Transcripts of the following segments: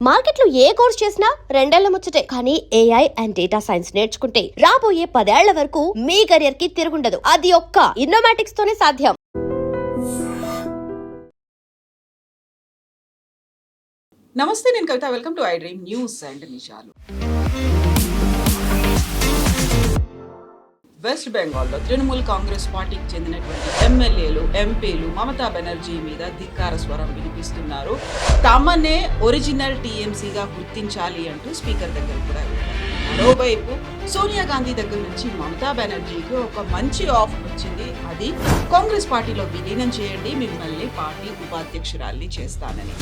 మార్కెట్లో ఏ కోర్స్ చేసినా రెండేళ్ల ముచ్చటే. కానీ ఏఐ అండ్ డేటా సైన్స్ నేర్చుకుంటే రాబోయే 10 ఏళ్ల వరకు మీ కెరియర్ కి తిరుగుండదు. అది ఒక్క ఇన్నోమాటిక్స్ తోనే సాధ్యం. నమస్తే, నేను Kavitha. Welcome to I dream news and నిషాలు. వెస్ట్ బెంగాల్లో తృణమూల్ కాంగ్రెస్ పార్టీకి చెందినటువంటి ఎమ్మెల్యేలు, ఎంపీలు మమతా బెనర్జీ మీద ధిక్కార స్వరం వినిపిస్తున్నారు. తమనే ఒరిజినల్ టీఎంసీగా గుర్తించాలి అంటూ స్పీకర్ దగ్గర కూడా వెళ్ళారు. మరోవైపు సోనియా గాంధీ దగ్గర నుంచి మమతా బెనర్జీకి ఒక మంచి ఆఫర్ వచ్చింది. అది కాంగ్రెస్ పార్టీలో విలీనం చేయండి, మిమ్మల్ని పార్టీ ఉపాధ్యక్షురాల్ని చేస్తానని.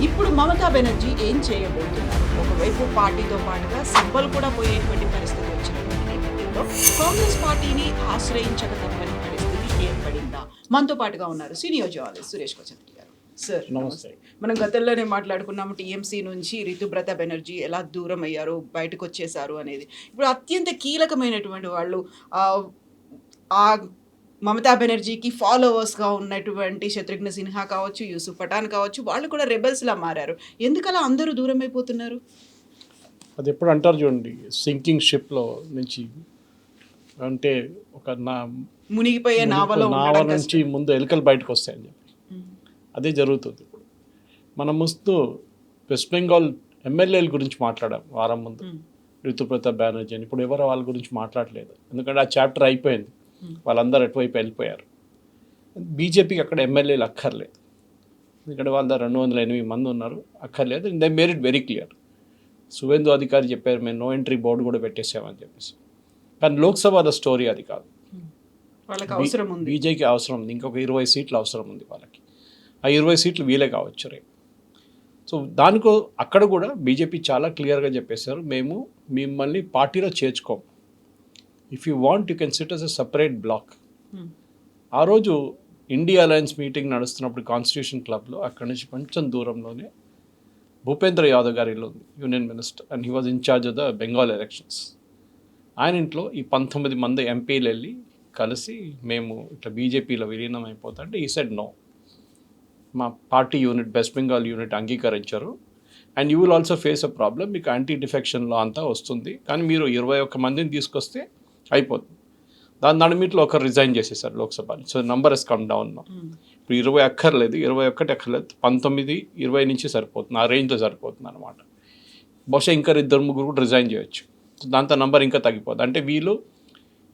ఇప్పుడు మమతా బెనర్జీ ఏం చేయబోతున్నారు? ఒకవైపు పార్టీతో పాటుగా సింబల్ కూడా పోయేటువంటి పరిస్థితి వచ్చినటువంటి నేపథ్యంలో కాంగ్రెస్ పార్టీని ఆశ్రయించక తప్పని పరిస్థితి ఏర్పడిందా? మనతో పాటుగా ఉన్నారు సీనియర్ జర్నలిస్ట్ సురేష్ కొచంద్రి గారు. సార్ నమస్తే. మనం గతంలోనే మాట్లాడుకున్నాము టీఎంసీ నుంచి రితుబ్రత బెనర్జీ ఎలా దూరం అయ్యారు, బయటకు వచ్చేసారు అనేది. ఇప్పుడు అత్యంత కీలకమైనటువంటి వాళ్ళు ఆ మమతా బెనర్జీకి ఫాలోవర్స్గా ఉన్నటువంటి శత్రుఘ్న సిన్హా కావచ్చు, యూసుఫ్ పఠాన్ కావచ్చు, వాళ్ళు కూడా రెబల్స్లా మారారు. ఎందుకలా అందరూ దూరం అయిపోతున్నారు? అది ఎప్పుడు అంటారు చూడండి, సింకింగ్ షిప్లో నుంచి అంటే ఒక మునిగిపోయే నావ నుంచి ముందు ఎలుకలు బయటకు వస్తాయని చెప్పి అదే జరుగుతుంది. ఇప్పుడు మనం ముందు వెస్ట్ బెంగాల్ ఎమ్మెల్యేల గురించి మాట్లాడాం వారం ముందు, రితుప్రత బెనర్జీ అని. ఇప్పుడు ఎవరు వాళ్ళ గురించి మాట్లాడలేదు, ఎందుకంటే ఆ చాప్టర్ అయిపోయింది. వాళ్ళందరూ ఎటువైపు వెళ్ళిపోయారు. బీజేపీకి అక్కడ ఎమ్మెల్యేలు అక్కర్లేదు, ఎందుకంటే వాళ్ళ 208 మంది ఉన్నారు, అక్కర్లేదు. They made it very clear. Suvendu అధికారి చెప్పారు, మేము నో ఎంట్రీ బోర్డు కూడా పెట్టేసామని చెప్పేసి. కానీ లోక్సభలో స్టోరీ అది కాదు. బీజేపీకి అవసరం ఉంది, ఇంకొక 20 సీట్లు అవసరం ఉంది వాళ్ళకి. ఆ 20 సీట్లు వీలే కావచ్చు రేపు. సో దానికో అక్కడ కూడా బీజేపీ చాలా క్లియర్గా చెప్పేశారు, మేము మిమ్మల్ని పార్టీలో చేర్చుకోము. If you want you can sit as a separate block. ఆ రోజు ఇండియా అలయన్స్ మీటింగ్ నడుస్తున్నప్పుడు కాన్స్టిట్యూషన్ క్లబ్లో అక్కడి నుంచి కొంచెం దూరంలోనే భూపేంద్ర యాదవ్ గారి ఇల్లు ఉంది, union minister, and he was incharge of the Bengal elections. ఆయన ఇంట్లో ఈ 19 మంది ఎంపీలు వెళ్ళి కలిసి మేము ఇట్లా బీజేపీలో విలీనం అయిపోతుంటే ఈ సెడ్ నో, మా party unit west Bengal unit అంగీకరించారు. And you will also face a problem, మీకు యాంటీ డిఫెక్షన్లో అంతా వస్తుంది, కానీ మీరు 21 మందిని తీసుకొస్తే అయిపోతుంది. దాని మీట్లో ఒకరు రిజైన్ చేసేసారు లోక్సభని. So numbers come down. ఇప్పుడు 20 అక్కర్లేదు, 21 అక్కర్లేదు, 19, 20 నుంచి సరిపోతుంది, ఆ రేంజ్లో సరిపోతుంది అనమాట. బహుశా ఇంకా 2-3 కూడా రిజైన్ చేయొచ్చు. దాంతో నంబర్ ఇంకా తగ్గిపోతుంది. అంటే వీళ్ళు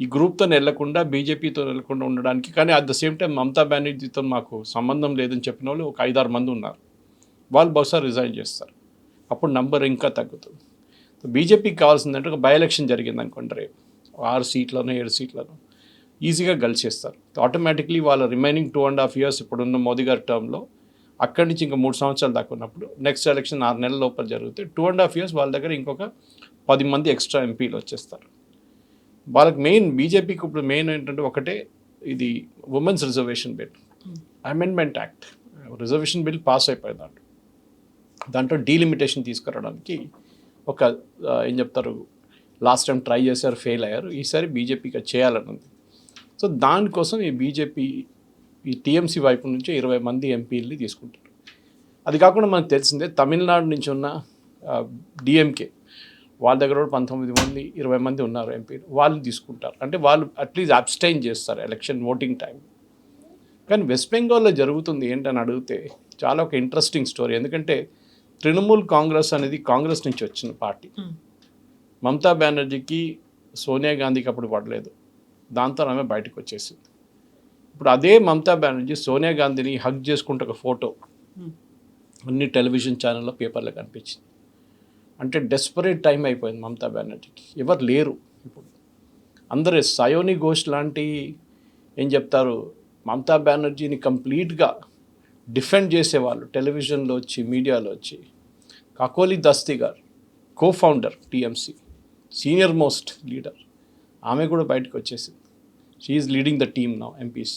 ఈ గ్రూప్తో వెళ్లకుండా, బీజేపీతో వెళ్లకుండా ఉండడానికి. కానీ at the same time Mamata బెనర్జీతో మాకు సంబంధం లేదని చెప్పిన వాళ్ళు ఒక 5-6 మంది ఉన్నారు, వాళ్ళు బహుశా రిజైన్ చేస్తారు. అప్పుడు నంబర్ ఇంకా తగ్గుతుంది. బీజేపీకి కావాల్సిందంటే ఒక బై ఎలక్షన్ జరిగింది అనుకోండి, రేపు 6 సీట్లను 7 సీట్లను ఈజీగా గెలిచేస్తారు. ఆటోమేటిక్లీ వాళ్ళ రిమైనింగ్ 2.5 years ఇప్పుడున్న మోదీ గారి టర్మ్లో అక్కడి నుంచి ఇంకా 3 సంవత్సరాలు దాకా ఉన్నప్పుడు నెక్స్ట్ ఎలక్షన్ 6 నెలల లోపల జరిగితే 2.5 years వాళ్ళ దగ్గర ఇంకొక 10 మంది ఎక్స్ట్రా ఎంపీలు వచ్చేస్తారు. వాళ్ళకి మెయిన్ బీజేపీకి ఇప్పుడు మెయిన్ ఏంటంటే ఒకటే, ఇది women's reservation bill, amendment act, reservation bill pass అయిపోయింది. దాంట్లో డీలిమిటేషన్ తీసుకురావడానికి ఒక ఏం చెప్తారు, లాస్ట్ టైం ట్రై చేశారు, ఫెయిల్ అయ్యారు. ఈసారి బీజేపీకి చేయాలని ఉంది. సో దానికోసం ఈ బీజేపీ ఈ టీఎంసీ వైపు నుంచి 20 మంది ఎంపీలని తీసుకుంటారు. అది కాకుండా మనకు తెలిసిందే, తమిళనాడు నుంచి ఉన్న డిఎంకే వాళ్ళ దగ్గర కూడా 19 మంది 20 మంది ఉన్నారు ఎంపీలు, వాళ్ళు తీసుకుంటారు. అంటే వాళ్ళు అట్లీస్ట్ అబ్స్టైన్ చేస్తారు ఎలక్షన్ ఓటింగ్ టైం. కానీ వెస్ట్ బెంగాల్లో జరుగుతుంది ఏంటని అడిగితే చాలా ఒక ఇంట్రెస్టింగ్ స్టోరీ. ఎందుకంటే తృణమూల్ కాంగ్రెస్ అనేది కాంగ్రెస్ నుంచి వచ్చిన పార్టీ. మమతా బెనర్జీకి సోనియా గాంధీకి అప్పుడు పడలేదు, దాంతో ఆమె బయటకు వచ్చేసింది. ఇప్పుడు అదే మమతా బెనర్జీ సోనియా గాంధీని హగ్ చేసుకుంటే ఒక ఫోటో అన్ని టెలివిజన్ ఛానల్లో, పేపర్లో కనిపించింది. అంటే డెస్పరేట్ టైం అయిపోయింది మమతా బెనర్జీకి, ఎవరు లేరు ఇప్పుడు. అందరూ సయోని ఘోష్ లాంటి ఏం చెప్తారు, మమతా బెనర్జీని కంప్లీట్గా డిఫెండ్ చేసేవాళ్ళు టెలివిజన్లో వచ్చి, మీడియాలో వచ్చి. కాకోలి దస్తీ గారు, co-founder TMC, senior most leader, ఆమె కూడా బయటకు వచ్చేసింది. She is leading the team now, MPs.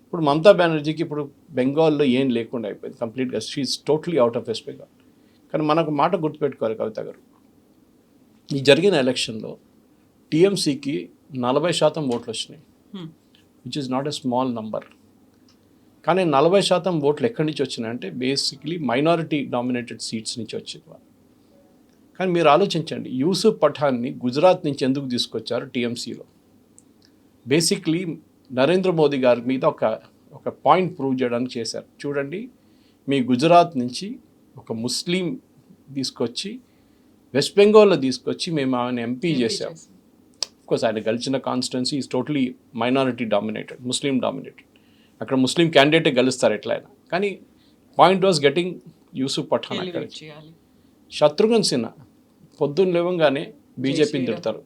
ఇప్పుడు మమతా బెనర్జీకి ఇప్పుడు బెంగాల్లో ఏం లేకుండా అయిపోయింది కంప్లీట్గా. She is totally out of west Bengal. కానీ మనకు మాట గుర్తుపెట్టుకోవాలి కవిత గారు, ఈ జరిగిన ఎలక్షన్లో టీఎంసీకి 40% ఓట్లు వచ్చినాయి, which is not a small number. కానీ 40% ఓట్లు ఎక్కడి నుంచి వచ్చినాయంటే బేసిక్లీ మైనారిటీ డామినేటెడ్ సీట్స్ నుంచి వచ్చింది వాళ్ళు. కానీ మీరు ఆలోచించండి, యూసుఫ్ పఠాన్ని గుజరాత్ నుంచి ఎందుకు తీసుకొచ్చారు టీఎంసీలో? బేసిక్లీ నరేంద్ర మోదీ గారి మీద ఒక పాయింట్ ప్రూవ్ చేయడానికి చేశారు. చూడండి, మీ గుజరాత్ నుంచి ఒక ముస్లిం తీసుకొచ్చి వెస్ట్ బెంగాల్లో తీసుకొచ్చి మేము ఆయన ఎంపీ చేసాం. కోర్స్ ఆయన గెలిచిన constituency is totally minority dominated, Muslim dominated. అక్కడ ముస్లిం క్యాండిడేటే గెలుస్తారు ఎట్లయినా. కానీ point was getting Yusuf Pathan. అక్కడ శత్రుఘ్న సిన్హా పొద్దున్న లేవంగానే బీజేపీని తిడతారు.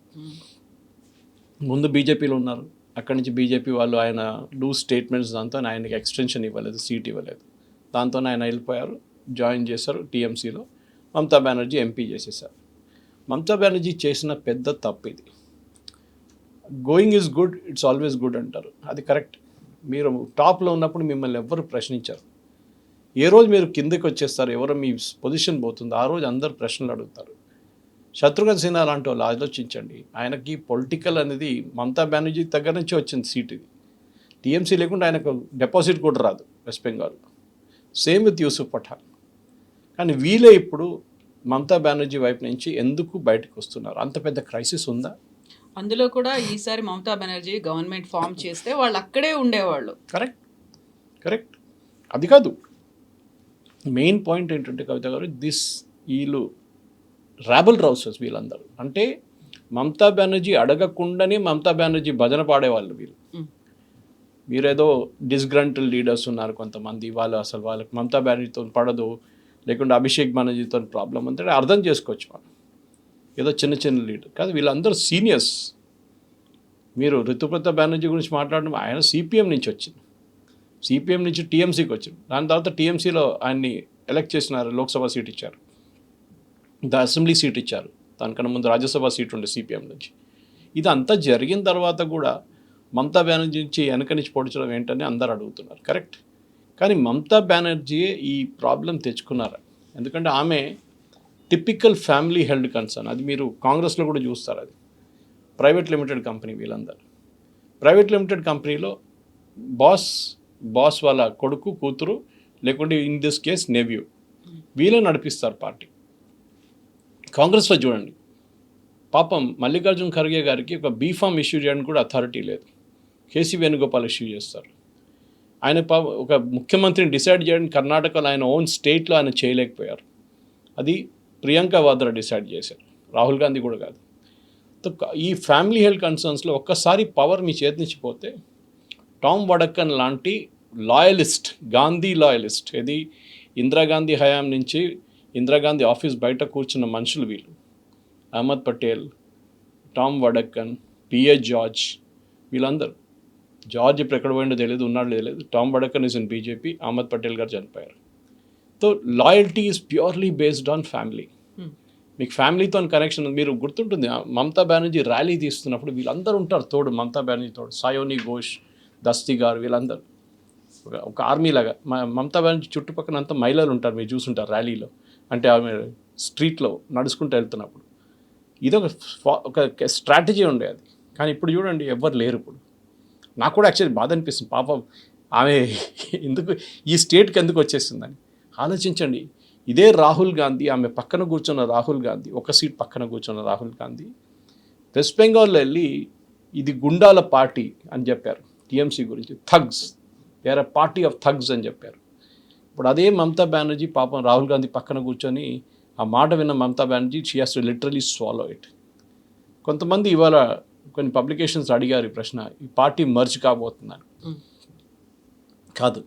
ముందు బీజేపీలో ఉన్నారు, అక్కడి నుంచి బీజేపీ వాళ్ళు ఆయన లూజ్ స్టేట్మెంట్స్ దాంతో ఆయనకి ఎక్స్టెన్షన్ ఇవ్వలేదు, సీట్ ఇవ్వలేదు. దాంతో ఆయన వెళ్ళిపోయారు, జాయిన్ చేశారు టీఎంసీలో. మమతా బెనర్జీ ఎంపీ చేసేసారు. మమతా బెనర్జీ చేసిన పెద్ద తప్పు ఇది. Going is good, it's always good అంటారు, అది కరెక్ట్. మీరు టాప్లో ఉన్నప్పుడు మిమ్మల్ని ఎవ్వరు ప్రశ్నించారు. ఏ రోజు మీరు కిందకి వచ్చేస్తారు, ఎవరో మీ పొజిషన్ పోతుందో ఆ రోజు అందరు ప్రశ్నలు అడుగుతారు. శత్రుఘ్న సిన్హా లాంటి వాళ్ళు ఆలోచించండి, ఆయనకి పొలిటికల్ అనేది మమతా బెనర్జీ దగ్గర నుంచి వచ్చింది సీట్ ఇది. టీఎంసీ లేకుండా ఆయనకు డిపాజిట్ కూడా రాదు వెస్ట్ బెంగాల్. Same with Yusuf Pathan. కానీ వీళ్ళే ఇప్పుడు మమతా బెనర్జీ వైపు నుంచి ఎందుకు బయటకు వస్తున్నారు? అంత పెద్ద క్రైసిస్ ఉందా? అందులో కూడా ఈసారి మమతా బెనర్జీ గవర్నమెంట్ ఫామ్ చేస్తే వాళ్ళు అక్కడే ఉండేవాళ్ళు. కరెక్ట్. అది కాదు మెయిన్ పాయింట్ ఏంటంటే కవిత గారు, వీళ్ళు రాబల్ రౌసర్స్ వీళ్ళందరూ. అంటే మమతా బెనర్జీ అడగకుండానే మమతా బెనర్జీ భజన పాడేవాళ్ళు వీళ్ళు. మీరేదో డిస్గ్రంటల్ లీడర్స్ ఉన్నారు కొంతమంది, వాళ్ళు అసలు వాళ్ళకి మమతా బెనర్జీతో పడదు, లేకుంటే అభిషేక్ బెనర్జీతో ప్రాబ్లం అంటే అర్థం చేసుకోవచ్చు మనం. ఏదో చిన్న లీడర్ కాదు, వీళ్ళందరూ సీనియర్స్. మీరు రితుప్రతాప్ బెనర్జీ గురించి మాట్లాడడం, ఆయన సిపిఎం నుంచి వచ్చింది, సిపిఎం నుంచి టీఎంసీకి వచ్చింది. దాని తర్వాత టీఎంసీలో ఆయన్ని ఎలక్ట్ చేసినారు, లోక్సభ సీట్ ఇచ్చారు, అసెంబ్లీ సీట్ ఇచ్చారు. దానికన్నా ముందు రాజ్యసభ సీట్ ఉండే సిపిఎం నుంచి. ఇదంతా జరిగిన తర్వాత కూడా మమతా బెనర్జీ నుంచి వెనక నుంచి పొడిచడం ఏంటని అందరు అడుగుతున్నారు. కరెక్ట్. కానీ మమతా బెనర్జీ ఈ ప్రాబ్లం తెచ్చుకున్నారు. ఎందుకంటే ఆమె టిపికల్ ఫ్యామిలీ హెల్డ్ కన్సర్న్. అది మీరు కాంగ్రెస్లో కూడా చూస్తారు. అది ప్రైవేట్ లిమిటెడ్ కంపెనీ. వీళ్ళందరూ ప్రైవేట్ లిమిటెడ్ కంపెనీలో బాస్ వాళ్ళ కొడుకు, కూతురు, లేకుంటే ఇన్ దిస్ కేస్ నెవ్యూ, వీళ్ళే నడిపిస్తారు పార్టీ. కాంగ్రెస్లో చూడండి, పాపం మల్లికార్జున్ ఖర్గే గారికి ఒక బీఫామ్ ఇష్యూ చేయడానికి కూడా అథారిటీ లేదు. కేసీ వేణుగోపాల్ ఇష్యూ చేస్తారు. ఆయన ఒక ముఖ్యమంత్రిని డిసైడ్ చేయడానికి కర్ణాటకలో ఆయన ఓన్ స్టేట్లో ఆయన చేయలేకపోయారు. అది ప్రియాంక వాద్రా డిసైడ్ చేశారు, రాహుల్ గాంధీ కూడా కాదు. ఈ ఫ్యామిలీ హెల్త్ కన్సర్న్స్లో ఒక్కసారి పవర్ మీ చేతి నుంచి పోతే, టామ్ వడక్కన్ లాంటి లాయలిస్ట్, గాంధీ లాయలిస్ట్, ఇది ఇందిరాగాంధీ హయాం నుంచి ఇందిరాగాంధీ ఆఫీస్ బయట కూర్చున్న మనుషులు వీళ్ళు. Ahmed Patel, Tom Vadakkan, PA George, వీళ్ళందరూ. జార్జ్ ఇప్పుడు ఎక్కడ పోయిండో తెలియదు, ఉన్నాడు తెలియదు. Tom Vadakkan is in BJP, Ahmed Patel garu చనిపోయారు. So loyalty is purely based on family. మీకు ఫ్యామిలీతో కనెక్షన్. మీరు గుర్తుంటుంది, మమతా బెనర్జీ ర్యాలీ తీస్తున్నప్పుడు వీళ్ళందరూ ఉంటారు తోడు, మమతా బెనర్జీ తోడు, సాయోని ఘోష్, దస్తీ గారు, వీళ్ళందరూ ఒక ఆర్మీ లాగా. మమతా బెనర్జీ చుట్టుపక్కల అంతా మహిళలు ఉంటారు, మీరు చూసుంటారు ర్యాలీలో. అంటే ఆమె స్ట్రీట్లో నడుచుకుంటూ వెళ్తున్నప్పుడు ఇది ఒక స్ట్రాటజీ ఉండేది. కానీ ఇప్పుడు చూడండి, ఎవ్వరు లేరు. ఇప్పుడు నాకు కూడా యాక్చువల్లీ బాధ అనిపిస్తుంది, పాపం ఆమె ఎందుకు ఈ స్టేట్కి ఎందుకు వచ్చేస్తుందని ఆలోచించండి. ఇదే రాహుల్ గాంధీ, ఆమె పక్కన కూర్చున్న రాహుల్ గాంధీ, ఒక సీట్ పక్కన కూర్చున్న రాహుల్ గాంధీ వెస్ట్ బెంగాల్లో వెళ్ళి ఇది గుండాల పార్టీ అని చెప్పారు టీఎంసీ గురించి. Thugs, they are a party of thugs అని చెప్పారు. ఇప్పుడు అదే మమతా బెనర్జీ పాపం రాహుల్ గాంధీ పక్కన కూర్చొని ఆ మాట విన్న Mamata Banerjee, she has to literally swallow it. కొంతమంది ఇవాళ కొన్ని పబ్లికేషన్స్ అడిగారు ఈ ప్రశ్న, ఈ పార్టీ మర్జ్ కాబోతుందని. కాదు,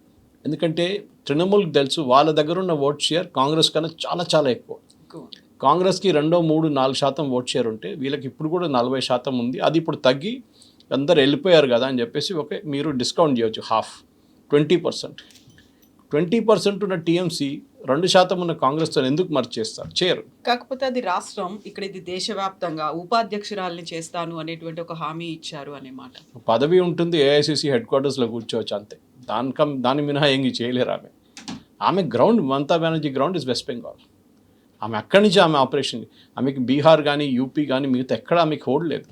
ఎందుకంటే తృణమూల్కి తెలుసు వాళ్ళ దగ్గర ఉన్న ఓట్ షేర్ కాంగ్రెస్ కన్నా చాలా చాలా ఎక్కువ. కాంగ్రెస్కి 2, 3, 4% ఓట్ షేర్ ఉంటే వీళ్ళకి ఇప్పుడు కూడా 40% ఉంది. అది ఇప్పుడు తగ్గి అందరు వెళ్ళిపోయారు కదా అని చెప్పేసి ఓకే మీరు డిస్కౌంట్ చేయొచ్చు, 20% ఉన్న టీఎంసీ 2% ఉన్న కాంగ్రెస్తో ఎందుకు మర్చి చేస్తారు? చేయరు. కాకపోతే అది రాష్ట్రం, ఇక్కడ ఇది దేశవ్యాప్తంగా ఉపాధ్యక్షురాల్ని చేస్తాను అనేటువంటి ఒక హామీ ఇచ్చారు అనే మాట. పదవి ఉంటుంది, ఏఐసిసి హెడ్ క్వార్టర్స్లో కూర్చోవచ్చు అంతే. దాని మినహా ఏంగి చేయలేరు. ఆమె ground, Mamata Banerjee ground is west Bengal. ఆమె అక్కడి నుంచి ఆమె ఆపరేషన్, ఆమెకి బీహార్ కానీ యూపీ కానీ మిగతా ఎక్కడ ఆమెకి హోల్డ్ లేదు.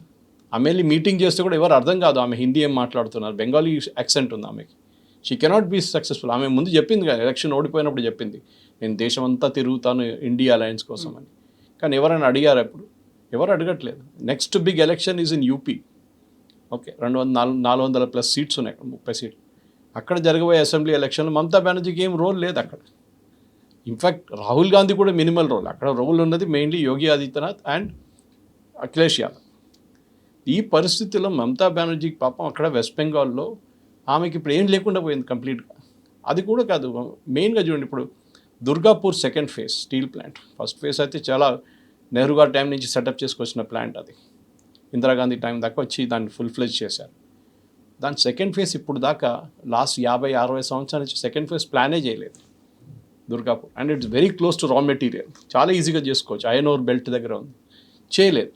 ఆమె వెళ్ళి మీటింగ్ చేస్తే కూడా ఎవరు అర్థం కాదు ఆమె హిందీ ఏం మాట్లాడుతున్నారు, బెంగాలీ యాక్సెంట్ ఉంది ఆమెకి. She cannot be successful. ఆమె ముందు చెప్పింది కదా, ఎలక్షన్ ఓడిపోయినప్పుడు చెప్పింది, నేను దేశం అంతా తిరుగుతాను ఇండియా అలయన్స్ కోసం అని. కానీ ఎవరైనా అడిగారు అప్పుడు? ఎవరు అడగట్లేదు. Next big election is in UP. Okay, 400+ seats ఉన్నాయి, 30 సీట్లు. అక్కడ జరగబోయే అసెంబ్లీ ఎలక్షన్లో మమతా బెనర్జీకి ఏం రోల్ లేదు అక్కడ. ఇన్ఫ్యాక్ట్ రాహుల్ గాంధీ కూడా మినిమల్ రోల్. అక్కడ రోల్ ఉన్నది మెయిన్లీ యోగి ఆదిత్యనాథ్ అండ్ అఖిలేష్ యాదవ్. ఈ పరిస్థితుల్లో మమతా బెనర్జీకి పాపం అక్కడ వెస్ట్ బెంగాల్లో ఆమెకి ఇప్పుడు ఏం లేకుండా పోయింది కంప్లీట్గా. అది కూడా కాదు, మెయిన్గా చూడండి, ఇప్పుడు Durgapur second phase steel plant, first phase అయితే చాలా నెహ్రూ గారి టైం నుంచి సెటప్ చేసుకొచ్చిన ప్లాంట్, అది ఇందిరాగాంధీ టైం దాకా వచ్చి దాన్ని ఫుల్ ఫ్లెజ్ చేశారు. దాని సెకండ్ ఫేజ్ ఇప్పుడు దాకా లాస్ట్ 50-60 సంవత్సరాల నుంచి సెకండ్ ఫేజ్ ప్లానే చేయలేదు Durgapur. And it's very close to raw material, చాలా ఈజీగా చేసుకోవచ్చు, ఐరన్ ఓర్ బెల్ట్ దగ్గర ఉంది. చేయలేదు.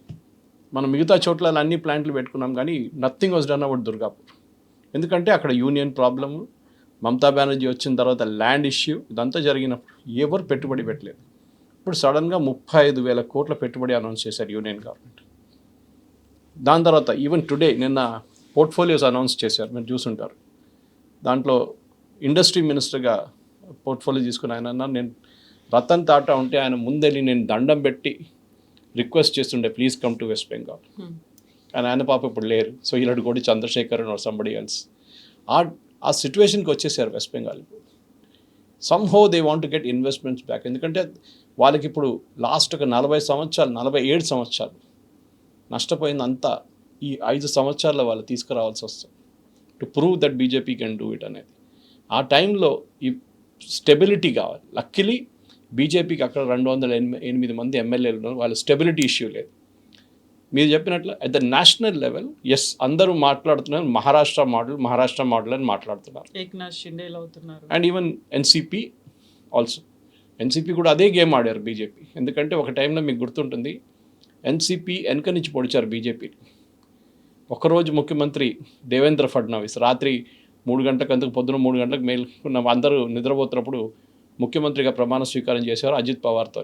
మనం మిగతా చోట్ల అన్ని ప్లాంట్లు పెట్టుకున్నాం కానీ nothing was done about Durgapur. ఎందుకంటే అక్కడ యూనియన్ ప్రాబ్లము, మమతా బెనర్జీ వచ్చిన తర్వాత ల్యాండ్ ఇష్యూ, ఇదంతా జరిగినప్పుడు ఎవరు పెట్టుబడి పెట్టలేదు. ఇప్పుడు సడన్గా 35,000 కోట్ల పెట్టుబడి అనౌన్స్ చేశారు యూనియన్ గవర్నమెంట్. దాని తర్వాత ఈవెన్ టుడే నిన్న పోర్ట్ఫోలియోస్ అనౌన్స్ చేశారు, మీరు చూసుంటారు. దాంట్లో ఇండస్ట్రీ మినిస్టర్గా పోర్ట్ఫోలియో తీసుకుని ఆయన అన్నారు, నేను రతన్ టాటా ఉంటే ఆయన ముందెళ్ళి నేను దండం పెట్టి రిక్వెస్ట్ చేస్తుండే, please come to west Bengal. కానీ ఆయన పాప ఇప్పుడు లేరు. సో ఇలాంటి కూడా చంద్రశేఖర్ ఆర్ సంబడి ఎల్స్ ఆ సిచ్యువేషన్కి వచ్చేసారు west Bengal. Somehow they want to get investments back. ఎందుకంటే వాళ్ళకి ఇప్పుడు లాస్ట్ ఒక 47 సంవత్సరాలు నష్టపోయిందంతా ఈ 5 సంవత్సరాల్లో వాళ్ళు తీసుకురావాల్సి వస్తుంది to prove that BJP can do it అనేది. ఆ టైంలో ఈ స్టెబిలిటీ కావాలి. లక్కీలీ బీజేపీకి అక్కడ 208 మంది ఎమ్మెల్యేలు ఉన్నారు, వాళ్ళ స్టెబిలిటీ ఇష్యూ లేదు. మీరు చెప్పినట్లు అట్ ద నేషనల్ లెవెల్ ఎస్ అందరూ మాట్లాడుతున్నారు మహారాష్ట్ర మోడల్ అని మాట్లాడుతున్నారు. ఏక్నాథ్ షిండే అవుతున్నారు. And even NCP also. NCP కూడా అదే గేమ్ ఆడారు బీజేపీ. ఎందుకంటే ఒక టైంలో మీకు గుర్తుంటుంది, ఎన్సీపీ వెనక నుంచి పొడిచారు బీజేపీని. ఒకరోజు ముఖ్యమంత్రి దేవేంద్ర ఫడ్నవీస్ రాత్రి 3 గంటలకు, అందుకు పొద్దున 3 గంటలకు మేల్కున్న అందరూ నిద్రపోతున్నప్పుడు ముఖ్యమంత్రిగా ప్రమాణ స్వీకారం చేశారు అజిత్ పవార్తో.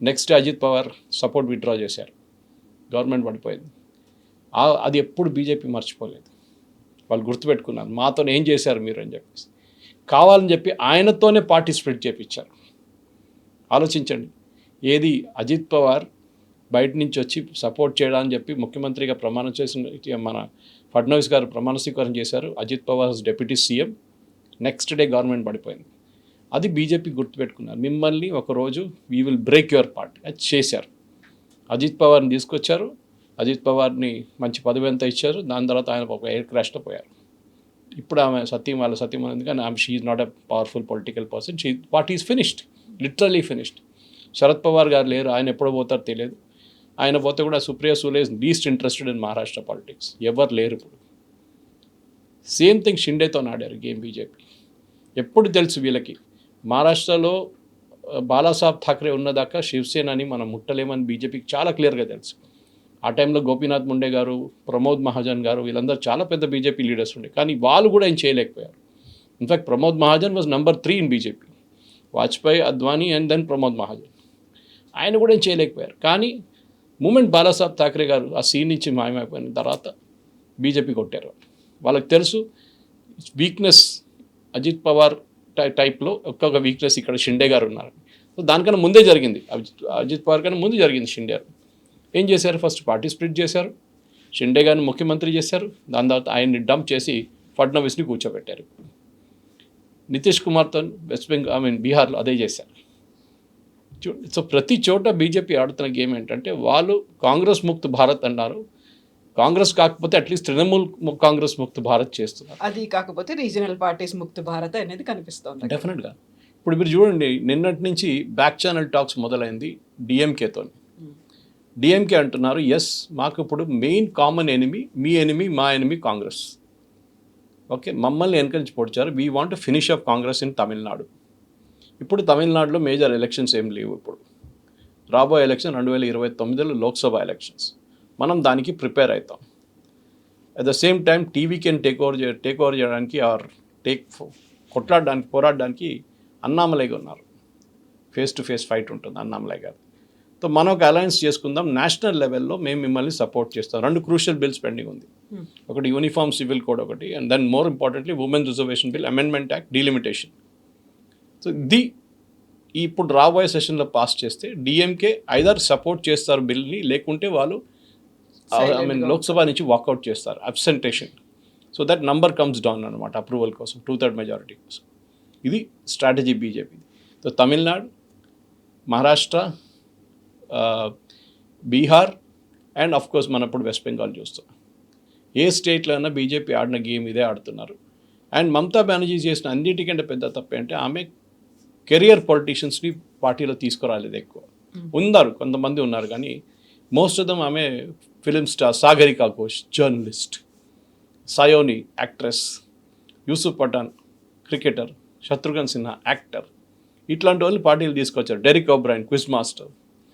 Next Ajit Pawar support withdraw చేశారు, గవర్నమెంట్ పడిపోయింది. అది ఎప్పుడు బీజేపీ మర్చిపోలేదు. వాళ్ళు గుర్తుపెట్టుకున్నారు, మాతో ఏం చేశారు మీరు అని చెప్పేసి. కావాలని చెప్పి ఆయనతోనే పార్టీ స్ప్లిట్ చేయించారు. ఆలోచించండి, ఏది అజిత్ పవార్ బయట నుంచి వచ్చి సపోర్ట్ చేయడానికి చెప్పి ముఖ్యమంత్రిగా ప్రమాణం చేసిన మన ఫడ్నవీస్ గారు ప్రమాణ స్వీకారం చేశారు. Ajit Pawar deputy CM. Next day government పడిపోయింది. అది బీజేపీ గుర్తుపెట్టుకున్నారు, మిమ్మల్ని ఒకరోజు we will break your party. అది చేశారు. అజిత్ పవార్ని తీసుకొచ్చారు, అజిత్ పవార్ని మంచి పదవి ఎంత ఇచ్చారు. దాని తర్వాత ఆయన ఒక ఎయిర్ క్రాష్లో పోయారు. ఇప్పుడు ఆమె వాళ్ళ సత్యం ఉంది, కానీ ఆమె she is not a powerful political person. Party is finished, literally finished. Sharad Pawar గారు లేరు, ఆయన ఎప్పుడు పోతారో తెలియదు. ఆయన పోతే కూడా Supriya Sule is least interested in Maharashtra politics. ఎవరు లేరు ఇప్పుడు. సేమ్ థింగ్ షిండేతో ఆడారు గేమ్ బీజేపీ. ఎప్పుడు తెలుసు వీళ్ళకి, మహారాష్ట్రలో బాలాసాహెబ్ ఠాక్రే ఉన్నదాకా శివసేనని మనం ముట్టలేమని బీజేపీకి చాలా క్లియర్గా తెలుసు. ఆ టైంలో గోపీనాథ్ ముండే గారు, ప్రమోద్ మహాజన్ గారు, వీళ్ళందరూ చాలా పెద్ద బీజేపీ లీడర్స్ ఉండే, కానీ వాళ్ళు కూడా ఏం చేయలేకపోయారు. In fact Pramod Mahajan was number 3 in BJP. Vajpayee, Advani and then Pramod Mahajan. ఆయన కూడా ఏం చేయలేకపోయారు. కానీ మూమెంట్ బాలాసాహెబ్ ఠాక్రే గారు ఆ సీన్ నుంచి మాయమైపోయిన తర్వాత బీజేపీ కొట్టారు. వాళ్ళకి తెలుసు వీక్నెస్ అజిత్ పవార్ టైప్లో ఒక్కొక్క వీక్నెస్ ఇక్కడ షిండే గారు ఉన్నారు. సో దానికన్నా ముందే జరిగింది, అజిత్ పవార్ కన్నా ముందు జరిగింది షిండే. ఏం చేశారు, ఫస్ట్ పార్టీ స్ప్లిట్ చేశారు, షిండే గారిని ముఖ్యమంత్రి చేశారు. దాని తర్వాత ఆయన్ని డంప్ చేసి ఫడ్నవీస్ని కూర్చోబెట్టారు. నితీష్ కుమార్తో బీహార్లో అదే చేశారు. సో ప్రతి చోట బీజేపీ ఆడుతున్న గేమ్ ఏంటంటే, వాళ్ళు కాంగ్రెస్ ముక్త్ భారత్ అన్నారు. కాంగ్రెస్ కాకపోతే అట్లీస్ట్ తృణమూల్ కాంగ్రెస్ ముక్త్ భారత్ చేస్తున్నారు. అది కాకపోతే రీజనల్ పార్టీస్ ముక్త్ భారత్ అనేది కనిపిస్తుంది డెఫినెట్గా. ఇప్పుడు మీరు చూడండి, నిన్నటి నుంచి బ్యాక్ ఛానల్ టాక్స్ మొదలైంది డిఎంకేతో. డిఎంకే అంటున్నారు, ఎస్ మాకు ఇప్పుడు మెయిన్ కామన్ ఎనిమీ మీ ఎనిమీ, మా ఎనిమీ కాంగ్రెస్. ఓకే, మమ్మల్ని ఎన్కరేజ్ పొడిచారు. We want to finish up Congress in Tamil Nadu. ఇప్పుడు తమిళనాడులో మేజర్ ఎలక్షన్స్ ఏం లేవు. ఇప్పుడు రాబోయే ఎలక్షన్ 2029లో లోక్సభ ఎలక్షన్స్. మనం దానికి ప్రిపేర్ అవుతాం. At the same time TV can take over చేయడానికి ఆర్ పోరాడడానికి అన్నామలై ఉన్నారు. ఫేస్ టు ఫేస్ ఫైట్ ఉంటుంది అన్నామలై గారు. సో మనం ఒక అలయన్స్ చేసుకుందాం, నేషనల్ లెవెల్లో మేము మిమ్మల్ని సపోర్ట్ చేస్తాం. 2 క్రూషియల్ బిల్స్ పెండింగ్ ఉంది. ఒకటి యూనిఫామ్ సివిల్ కోడ్ ఒకటి, and then more importantly women reservation bill amendment act delimitation. So ఇది ఇప్పుడు రాబోయే సెషన్లో పాస్ చేస్తే డిఎంకే ఐదర్ సపోర్ట్ చేస్తారు బిల్ని, లేకుంటే వాళ్ళు లోక్సభ నుంచి వాకౌట్ చేస్తారు abstention. So that number comes down అనమాట అప్రూవల్ కోసం, 2/3 మెజారిటీ కోసం. ఇది strategy BJP. So Tamil Nadu, Maharashtra, Bihar and of course మనం ఇప్పుడు వెస్ట్ బెంగాల్ చూస్తాం. ఏ స్టేట్లో అయినా బీజేపీ ఆడిన గేమ్ ఇదే ఆడుతున్నారు. అండ్ మమతా బెనర్జీ చేసిన అన్నిటికంటే పెద్ద తప్పే అంటే ఆమె కెరియర్ పొలిటీషియన్స్ని పార్టీలో తీసుకురాలేదు. ఎక్కువ ఉన్నారు, కొంతమంది ఉన్నారు, కానీ మోస్ట్ ఆఫ్ దమ్ ఆమె film star, Sagarika Ghosh journalist, Sayoni actress, Yusuf Pathan cricketer, Shatrughan Sinha actor, ఇట్లాంటి వాళ్ళు పార్టీలు తీసుకొచ్చారు. Derek O'Brien quiz master,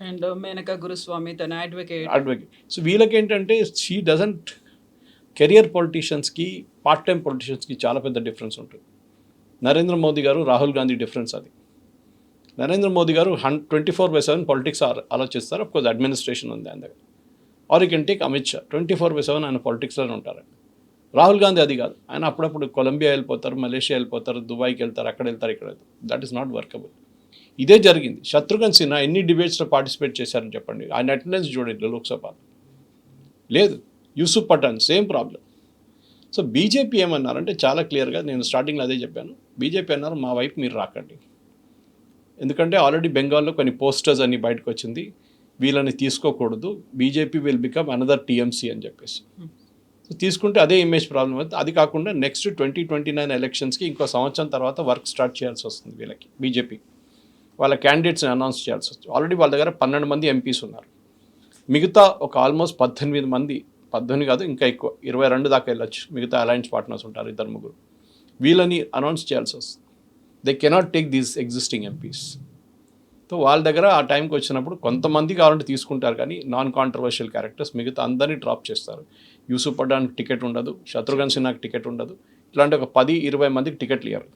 and Menaka Guruswamy తన అడ్వకేట్. సో వీళ్ళకి ఏంటంటే షీ డజంట్, కెరియర్ పొలిటీషియన్స్కి పార్ట్ టైం పొలిటీషియన్స్కి చాలా పెద్ద డిఫరెన్స్ ఉంటుంది. నరేంద్ర మోదీ గారు, రాహుల్ గాంధీ డిఫరెన్స్ అది. నరేంద్ర మోదీ గారు 24/7 పాలిటిక్స్ ఆలోచిస్తారు. అఫ్కోర్స్ అడ్మినిస్ట్రేషన్ ఉంది ఆయన దగ్గర. Are you can take Amit Shah, 24/7 ఆయన పాలిటిక్స్లోనే ఉంటారు. రాహుల్ గాంధీ అది కాదు, ఆయన అప్పుడప్పుడు కొలంబియా వెళ్ళిపోతారు, మలేషియా వెళ్ళిపోతారు, దుబాయ్కి వెళ్తారు, అక్కడ వెళ్తారు, ఇక్కడ వెళ్తారు. That is not workable. ఇదే జరిగింది. శత్రుఘ్న సిన్హా ఎన్ని డిబేట్స్లో పార్టిసిపేట్ చేశారని చెప్పండి, ఆయన అటెండెన్స్ చూడండి లోక్సభ లేదు. Yusuf Pathan same problem. So BJP ఏమన్నారంటే చాలా క్లియర్గా, నేను స్టార్టింగ్లో అదే చెప్పాను, బీజేపీ అన్నారు మా వైపు మీరు రాకండి, ఎందుకంటే ఆల్రెడీ బెంగాల్లో కొన్ని పోస్టర్స్ అన్ని బయటకు వచ్చింది, వీళ్ళని తీసుకోకూడదు, BJP will become another TMC అని చెప్పేసి. సో తీసుకుంటే అదే ఇమేజ్ ప్రాబ్లం అవుతుంది. అది కాకుండా నెక్స్ట్ 2029 ఎలక్షన్స్కి ఇంకో సంవత్సరం తర్వాత వర్క్ స్టార్ట్ చేయాల్సి వస్తుంది వీళ్ళకి, బీజేపీ వాళ్ళ క్యాండిడేట్స్ని అనౌన్స్ చేయాల్సి వస్తుంది. ఆల్రెడీ వాళ్ళ దగ్గర 12 మంది ఎంపీస్ ఉన్నారు, మిగతా ఒక ఆల్మోస్ట్ 18 మంది, 18 కాదు ఇంకా ఎక్కువ, 22 దాకా వెళ్ళొచ్చు, మిగతా అలయన్స్ పార్ట్నర్స్ ఉంటారు 2-3, వీళ్ళని అనౌన్స్ చేయాల్సి వస్తుంది. They cannot take these existing MPs. So వాళ్ళ దగ్గర ఆ టైంకి వచ్చినప్పుడు కొంతమంది కావాలంటే తీసుకుంటారు, కానీ నాన్ కాంట్రవర్షియల్ క్యారెక్టర్స్, మిగతా అందరినీ డ్రాప్ చేస్తారు. యూసుఫ్ పఠాన్కి టికెట్ ఉండదు, శత్రుఘ్న సిన్హాకి టికెట్ ఉండదు, ఇట్లాంటి ఒక 10-20 మందికి టికెట్లు ఇవ్వరు.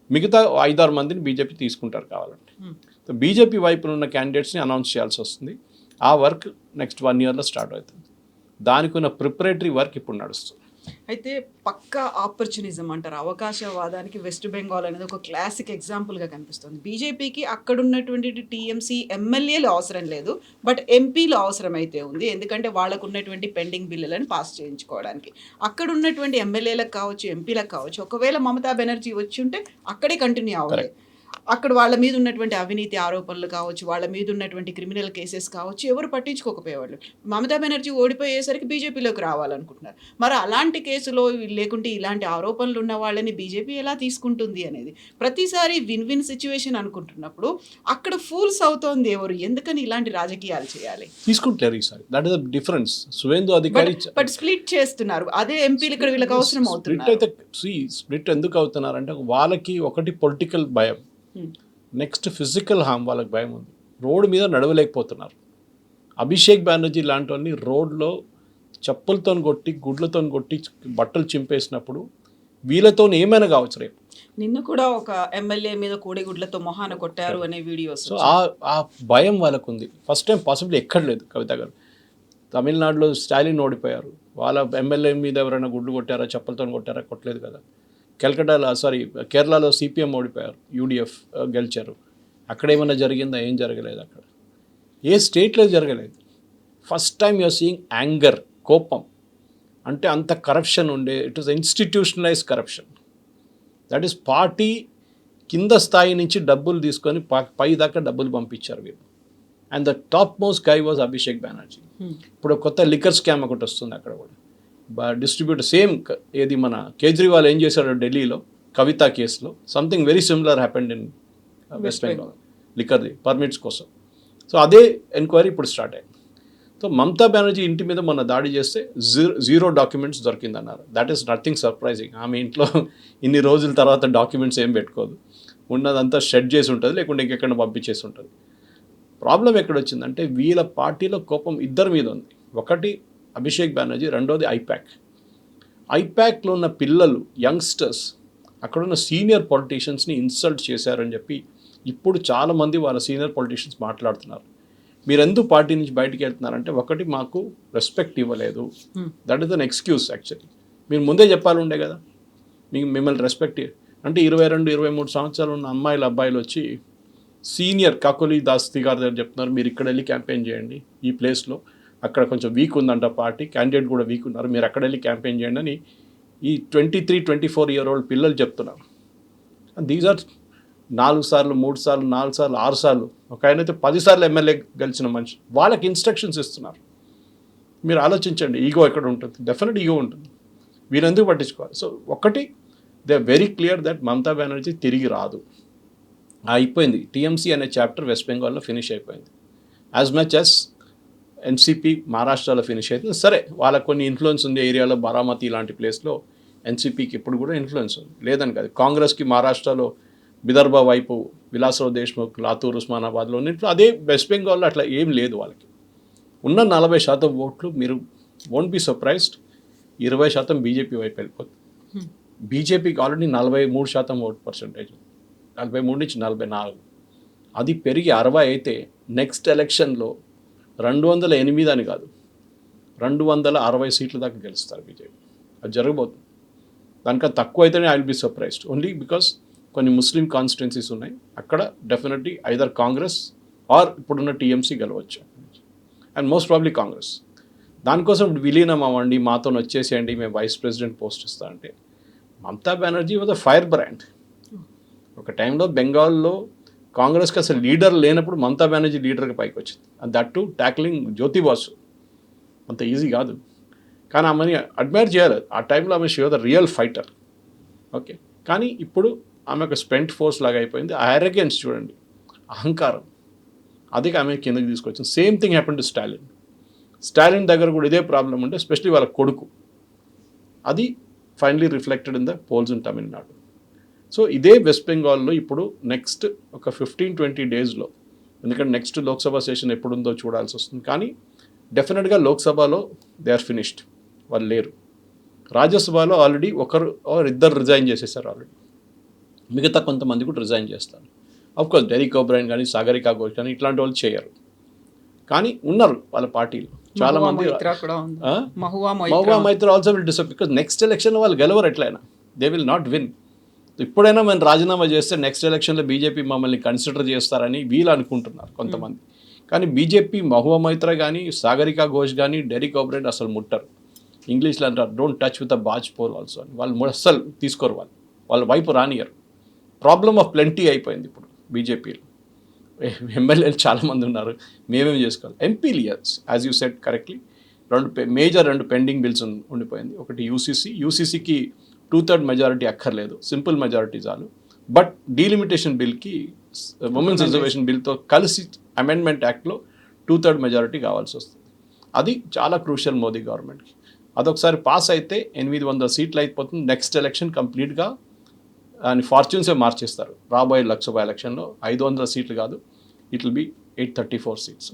మిగతా 5-6 మందిని బీజేపీ తీసుకుంటారు కావాలంటే. సో బీజేపీ వైపున ఉన్న క్యాండిడేట్స్ని అనౌన్స్ చేయాల్సి వస్తుంది. ఆ వర్క్ నెక్స్ట్ 1 yearలో స్టార్ట్ అవుతుంది. దానికి ఉన్న ప్రిపరేటరీ వర్క్ ఇప్పుడు నడుస్తుంది. అయితే పక్కా ఆపర్చునిజం అంటారు, అవకాశవాదానికి వెస్ట్ బెంగాల్ అనేది ఒక క్లాసిక్ ఎగ్జాంపుల్గా కనిపిస్తుంది. బీజేపీకి అక్కడ ఉన్నటువంటి టీఎంసీ ఎమ్మెల్యేలు అవసరం లేదు, బట్ ఎంపీలు అవసరం అయితే ఉంది. ఎందుకంటే వాళ్ళకు ఉన్నటువంటి పెండింగ్ బిల్లులను పాస్ చేయించుకోవడానికి. అక్కడ ఉన్నటువంటి ఎమ్మెల్యేలకు కావచ్చు, ఎంపీలకు కావచ్చు, ఒకవేళ మమతా బెనర్జీ వచ్చి ఉంటే అక్కడే కంటిన్యూ అవ్వాలి. అక్కడ వాళ్ళ మీద ఉన్నటువంటి అవినీతి ఆరోపణలు కావచ్చు, వాళ్ళ మీద ఉన్నటువంటి క్రిమినల్ కేసెస్ కావచ్చు, ఎవరు పట్టించుకోకపోయేవాళ్ళు. మమతా బెనర్జీ ఓడిపోయేసరికి బీజేపీలోకి రావాలనుకుంటున్నారు. మరి అలాంటి కేసులో లేకుంటే ఇలాంటి ఆరోపణలు ఉన్న వాళ్ళని బీజేపీ ఎలా తీసుకుంటుంది అనేది ప్రతిసారి విన్ విన్ సిచ్యువేషన్ అనుకుంటున్నప్పుడు అక్కడ ఫూల్స్ అవుతోంది ఎవరు, ఎందుకని ఇలాంటి రాజకీయాలు చేయాలి? తీసుకుంటారు ఈసారి, that is the difference. Suvendu అధికారి బట్ స్ప్లిట్ చేస్తున్నారు, అదే ఎంపీలు ఇక్కడ వీళ్ళకి అవసరం అవుతున్నారు. అయితే స్ప్లిట్ ఎందుకు అవుతున్నారంటే వాళ్ళకి ఒకటి పొలిటికల్ భయం, నెక్స్ట్ ఫిజికల్ హామ్ వాళ్ళకి భయం ఉంది. రోడ్డు మీద నడవలేకపోతున్నారు. అభిషేక్ బెనర్జీ లాంటి వాళ్ళని రోడ్లో చెప్పులతో కొట్టి, గుడ్లతో కొట్టి, బట్టలు చింపేసినప్పుడు వీళ్ళతో ఏమైనా కావచ్చు రేపు. నిన్న కూడా ఒక ఎమ్మెల్యే మీద కోడిగుడ్లతో మొహాన కొట్టారు అనే వీడియోస్. సో ఆ భయం వాళ్ళకు ఉంది. ఫస్ట్ టైం పాసిబుల్ ఎక్కడ లేదు. కవిత గారు తమిళనాడులో స్టాలిన్ ఓడిపోయారు, వాళ్ళ ఎమ్మెల్యే మీద ఎవరైనా గుడ్లు కొట్టారా, చెప్పులతో కొట్టారా? కొట్టలేదు కదా. కేరళలో సిపిఎం ఓడిపోయారు, యూడిఎఫ్ గెలిచారు. అక్కడ ఏమైనా జరిగిందా? ఏం జరగలేదు. అక్కడ ఏ స్టేట్లో జరగలేదు. First time you are seeing anger, కోపం. అంటే అంత కరప్షన్ ఉండే, it is institutionalise corruption. That is party కింద స్థాయి నుంచి డబ్బులు తీసుకొని పై దాకా డబ్బులు పంపించారు వీళ్ళు. And the top most guy was Abhishek Banerjee. ఇప్పుడు కొత్త లిక్కర్ స్కామ్ ఒకటి వస్తుంది అక్కడ కూడా, డిస్ట్రిబ్యూటర్ సేమ్. ఏది మన కేజ్రీవాల్ ఏం చేశాడో ఢిల్లీలో కవిత కేసులో, something very similar happened in west Bengal, లిక్కర్ది పర్మిట్స్ కోసం. సో అదే ఎంక్వైరీ ఇప్పుడు స్టార్ట్ అయింది. సో మమతా బెనర్జీ ఇంటి మీద మొన్న దాడి చేస్తే జీరో డాక్యుమెంట్స్ దొరికిందన్నారు. That is nothing surprising. ఆమె ఇంట్లో ఇన్ని రోజుల తర్వాత డాక్యుమెంట్స్ ఏం పెట్టుకోదు, ఉన్నదంతా షెడ్ చేసి ఉంటుంది, లేకుంటే ఇంకెక్కడ పంపించేసి ఉంటుంది. ప్రాబ్లం ఎక్కడొచ్చిందంటే వీళ్ళ పార్టీలో కోపం ఇద్దరి మీద ఉంది. ఒకటి అభిషేక్ బెనర్జీ, రెండోది ఐపాక్లో ఉన్న పిల్లలు, యంగ్స్టర్స్, అక్కడున్న సీనియర్ పొలిటీషియన్స్ని ఇన్సల్ట్ చేశారని చెప్పి ఇప్పుడు చాలామంది వాళ్ళ సీనియర్ పొలిటీషియన్స్ మాట్లాడుతున్నారు. మీరు ఎందుకు పార్టీ నుంచి బయటికి వెళ్తున్నారంటే ఒకటి మాకు రెస్పెక్ట్ ఇవ్వలేదు, that is an excuse actually. మీరు ముందే చెప్పాలి ఉండే కదా మిమ్మల్ని రెస్పెక్ట్ అంటే 22-23 సంవత్సరాలు ఉన్న అమ్మాయిలు అబ్బాయిలు వచ్చి సీనియర్ కాకోలి దాస్తి గారి దగ్గర చెప్తున్నారు మీరు ఇక్కడ వెళ్ళి క్యాంపెయిన్ చేయండి ఈ ప్లేస్లో, అక్కడ కొంచెం వీక్ ఉందంట పార్టీ, క్యాండిడేట్ కూడా వీక్ ఉన్నారు, మీరు అక్కడ వెళ్ళి క్యాంపెయిన్ చేయండి అని ఈ 23-24 year old పిల్లలు చెప్తున్నారు. దీస్ ఆర్ 4 సార్లు 3 సార్లు 4 సార్లు 6 సార్లు ఒక ఆయన అయితే 10 సార్లు ఎమ్మెల్యే గెలిచిన మనిషి వాళ్ళకి ఇన్స్ట్రక్షన్స్ ఇస్తున్నారు. మీరు ఆలోచించండి ఈగో ఎక్కడ ఉంటుంది, డెఫినెట్ ఈగో ఉంటుంది, వీరు ఎందుకు పట్టించుకోవాలి. సో ఒకటి they very clear that Mamata Banerjee తిరిగి రాదు, అయిపోయింది. టీఎంసీ అనే చాప్టర్ వెస్ట్ బెంగాల్లో ఫినిష్ అయిపోయింది. యాజ్ మచ్ యాజ్ ఎన్సీపీ మహారాష్ట్రలో ఫినిష్ అవుతుంది. సరే వాళ్ళకు కొన్ని ఇన్ఫ్లుయెన్స్ ఉంది ఏరియాలో, బారామతి లాంటి ప్లేస్లో ఎన్సీపీకి ఇప్పుడు కూడా ఇన్ఫ్లుయెన్స్ ఉంది, లేదని కాదు. కాంగ్రెస్కి మహారాష్ట్రలో విదర్భ వైపు విలాసరావు దేశ్ముఖ్, లాతూర్, ఉస్మానాబాద్లో ఉన్నట్లు అదే వెస్ట్ బెంగాల్లో అట్లా ఏం లేదు. వాళ్ళకి ఉన్న 40% ఓట్లు మీరు వోంట్ బి సర్ప్రైజ్డ్ 20% బీజేపీ వైపు వెళ్ళిపోతుంది. బీజేపీకి ఆల్రెడీ 43% ఓట్ పర్సెంటేజ్, 43 నుంచి 44, అది పెరిగి 60 అయితే నెక్స్ట్ ఎలక్షన్లో 208 అని కాదు 260 సీట్ల దాకా గెలుస్తారు బీజేపీ. అది జరగబోతుంది. దానికన్నా తక్కువ అయితేనే I will be surprised only because కొన్ని ముస్లిం కాన్స్టిట్యున్సీస్ ఉన్నాయి, అక్కడ డెఫినెట్లీ ఐదర్ కాంగ్రెస్ ఆర్ ఇప్పుడున్న టీఎంసీ గెలవచ్చు, అండ్ మోస్ట్ ప్రాబ్లీ కాంగ్రెస్. దానికోసం విలీనం అవ్వండి, మాతో వచ్చేసేయండి, మేము వైస్ ప్రెసిడెంట్ పోస్ట్ ఇస్తా అంటే Mamata Banerjee was a fire brand. ఒక టైంలో బెంగాల్లో కాంగ్రెస్కి అసలు లీడర్ లేనప్పుడు మమతా బెనర్జీ లీడర్కి పైకి వచ్చింది, and that to tackling Jyoti Basu. అంత ఈజీ కాదు, కానీ ఆమెని అడ్మైర్ చేయాలి. ఆ టైంలో ఆమె she was the real fighter. Okay, కానీ ఇప్పుడు ఆమె ఒక స్పెంట్ ఫోర్స్ లాగా అయిపోయింది. ఆ అరెగెన్స్ చూడండి, అహంకారం, అది ఆమె కిందకి తీసుకొచ్చింది. Same thing happen to Stalin దగ్గర కూడా ఇదే ప్రాబ్లం ఉంటే, ఎస్పెషలీ వాళ్ళ కొడుకు. అది finally reflected in the polls in Tamil Nadu. So ఇదే వెస్ట్ బెంగాల్లో ఇప్పుడు నెక్స్ట్ ఒక 15-20 డేస్లో, ఎందుకంటే నెక్స్ట్ లోక్సభ సెషన్ ఎప్పుడుందో చూడాల్సి వస్తుంది, కానీ డెఫినెట్గా లోక్సభలో దే ఆర్ ఫినిష్డ్, వాళ్ళు లేరు. రాజ్యసభలో ఆల్రెడీ ఇద్దరు రిజైన్ చేసేసారు ఆల్రెడీ, మిగతా కొంతమంది కూడా రిజైన్ చేస్తారు. అఫ్కోర్స్ డెరిక్ ఓబ్రైన్ కానీ సాగరికా ఘోష్ కానీ ఇట్లాంటి వాళ్ళు చేయరు, కానీ ఉన్నారు వాళ్ళ పార్టీలో చాలా మంది. Mahua Moitra also will disappear, because next ఎలక్షన్లో వాళ్ళు గెలవరు, ఎట్లయినా దే విల్ నాట్ విన్. ఇప్పుడైనా మనం రాజీనామా చేస్తే నెక్స్ట్ ఎలక్షన్లో బీజేపీ మమ్మల్ని కన్సిడర్ చేస్తారని వీళ్ళు అనుకుంటున్నారు కొంతమంది, కానీ బీజేపీ మహువా మైత్రా కానీ సాగరికా ఘోష్ కానీ డెరిక్ ఓబ్రైన్ అసలు ముట్టరు. ఇంగ్లీష్లో అంటారు don't touch with a barge pole also అని. వాళ్ళు అస్సలు తీసుకోరు, వాళ్ళ వైపు రానియరు. ప్రాబ్లమ్ ఆఫ్ ప్లెంటీ అయిపోయింది ఇప్పుడు బీజేపీలో. ఎమ్మెల్యేలు చాలామంది ఉన్నారు, మేమేం చేసుకోవాలి. ఎంపీలు యాజ్ యూ సెట్ కరెక్ట్లీ రెండు పెండింగ్ బిల్స్ ఉండిపోయింది. ఒకటి యూసీసీకి 2/3 మెజారిటీ అక్కర్లేదు, సింపుల్ మెజారిటీ చాలు. బట్ డీలిమిటేషన్ బిల్కి ఉమెన్స్ రిజర్వేషన్ బిల్తో కలిసి అమెండ్మెంట్ యాక్ట్లో 2/3 మెజారిటీ కావాల్సి వస్తుంది. అది చాలా క్రూషియల్ మోదీ గవర్నమెంట్కి. అదొకసారి పాస్ అయితే 800 సీట్లు అయిపోతుంది. నెక్స్ట్ ఎలక్షన్ కంప్లీట్గా దాని ఫార్చ్యూన్సే మార్చేస్తారు. రాబోయే లోక్సభ ఎలక్షన్లో 500 సీట్లు కాదు, ఇట్ విల్ బి 834 సీట్స్.